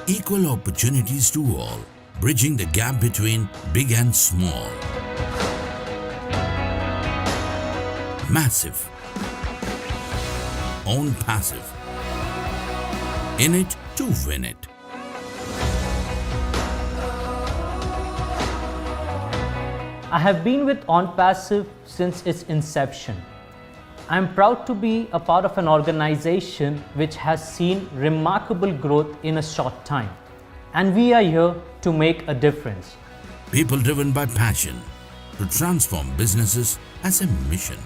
equal opportunities to all, bridging the gap between big and small. Massive. Own passive. In it to win it. I have been with OnPassive since its inception. I am proud to be a part of an organization which has seen remarkable growth in a short time. And we are here to make a difference. People driven by passion to transform businesses as a mission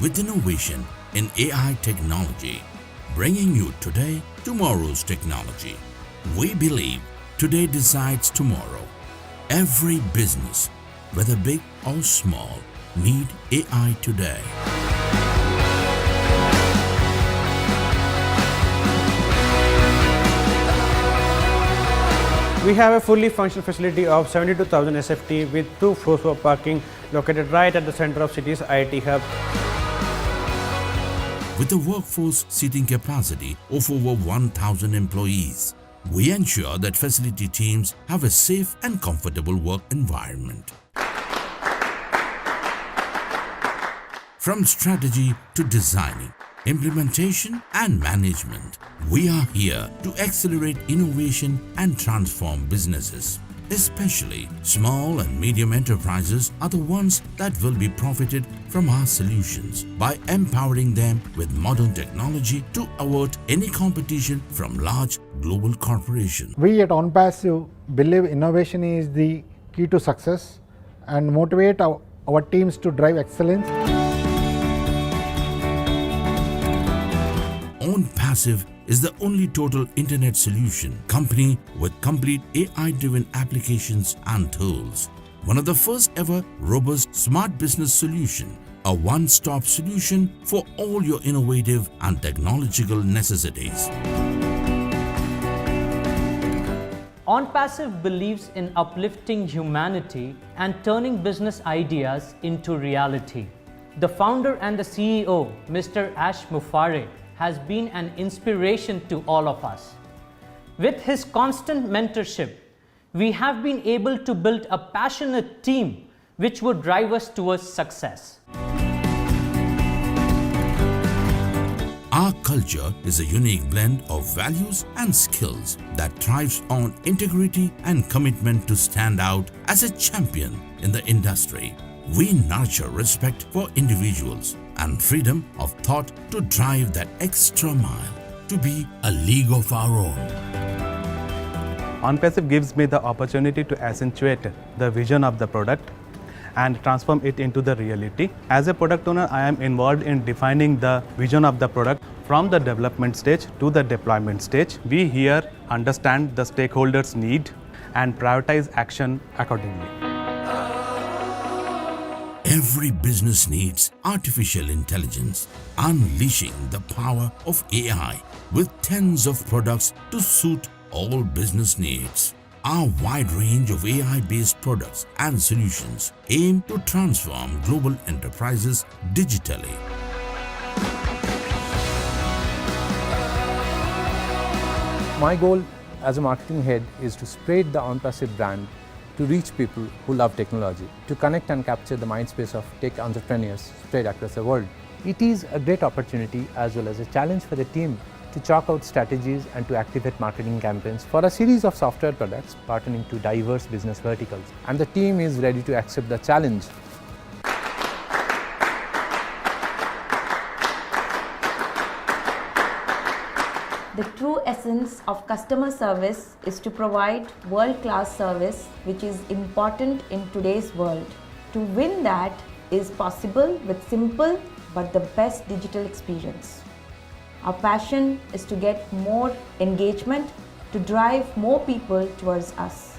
with innovation in AI technology, bringing you today tomorrow's technology. We believe today decides tomorrow. Every business, whether big or small, need AI today. We have a fully functional facility of 72,000 SFT with 2 floors for parking located right at the center of city's IT hub. With a workforce seating capacity of over 1,000 employees, we ensure that facility teams have a safe and comfortable work environment. From strategy to designing, implementation and management, we are here to accelerate innovation and transform businesses. Especially small and medium enterprises are the ones that will be profited from our solutions by empowering them with modern technology to avert any competition from large global corporations. We at OnPassive believe innovation is the key to success and motivate our teams to drive excellence. OnPassive is the only total internet solution company with complete AI-driven applications and tools. One of the first ever robust smart business solution, a one-stop solution for all your innovative and technological necessities. OnPassive believes in uplifting humanity and turning business ideas into reality. The founder and the CEO, Mr. Ash Mufareh, has been an inspiration to all of us. With his constant mentorship, we have been able to build a passionate team which would drive us towards success. Our culture is a unique blend of values and skills that thrives on integrity and commitment to stand out as a champion in the industry. We nurture respect for individuals and freedom of thought to drive that extra mile to be a league of our own. OnPassive gives me the opportunity to accentuate the vision of the product and transform it into the reality. As a product owner, I am involved in defining the vision of the product from the development stage to the deployment stage. We here understand the stakeholders' need and prioritize action accordingly. Every business needs artificial intelligence, unleashing the power of AI with tens of products to suit all business needs. Our wide range of AI-based products and solutions aim to transform global enterprises digitally. My goal as a marketing head is to spread the OnPassive brand to reach people who love technology, to connect and capture the mindspace of tech entrepreneurs spread across the world. It is a great opportunity as well as a challenge for the team to chalk out strategies and to activate marketing campaigns for a series of software products pertaining to diverse business verticals. And the team is ready to accept the challenge. The true essence of customer service is to provide world-class service, which is important in today's world. To win that is possible with simple but the best digital experience. Our passion is to get more engagement, to drive more people towards us.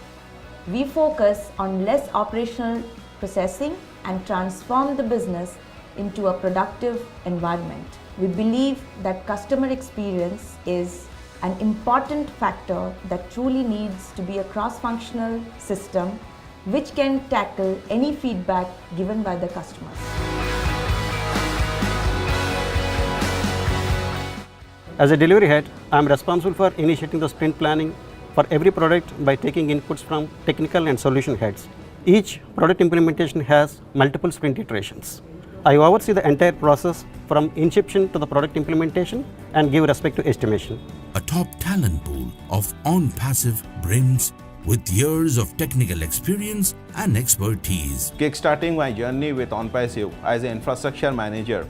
We focus on less operational processing and transform the business into a productive environment. We believe that customer experience is an important factor that truly needs to be a cross-functional system which can tackle any feedback given by the customers. As a delivery head, I am responsible for initiating the sprint planning, for every product by taking inputs from technical and solution heads. Each product implementation has multiple sprint iterations. I oversee the entire process from inception to the product implementation and give respect to estimation. A top talent pool of OnPassive brims with years of technical experience and expertise. Kickstarting my journey with OnPassive as an infrastructure manager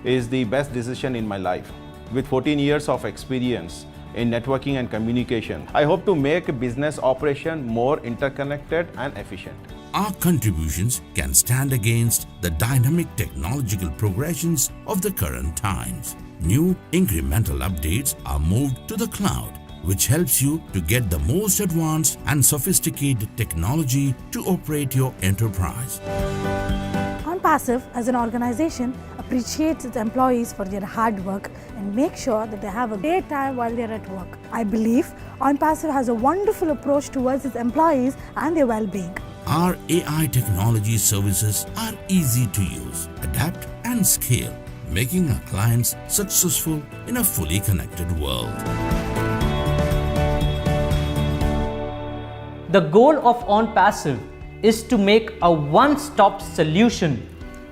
is the best decision in my life. With 14 years of experience in networking and communication, I hope to make a business operation more interconnected and efficient. Our contributions can stand against the dynamic technological progressions of the current times. New incremental updates are moved to the cloud, which helps you to get the most advanced and sophisticated technology to operate your enterprise. OnPassive as an organization appreciates its employees for their hard work and makes sure that they have a great time while they're at work. I believe OnPassive has a wonderful approach towards its employees and their well-being. Our AI technology services are easy to use, adapt and scale, making our clients successful in a fully connected world. The goal of OnPassive is to make a one-stop solution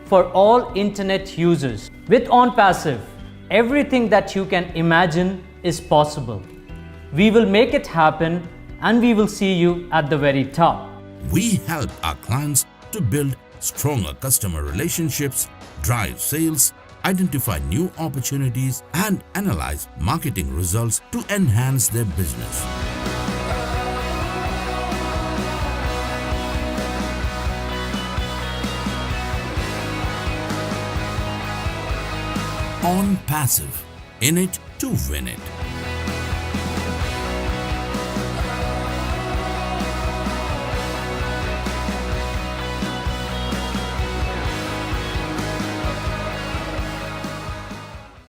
for all internet users. With OnPassive, everything that you can imagine is possible. We will make it happen and we will see you at the very top. We help our clients to build stronger customer relationships, drive sales, identify new opportunities, and analyze marketing results to enhance their business. OnPassive, in it to win it.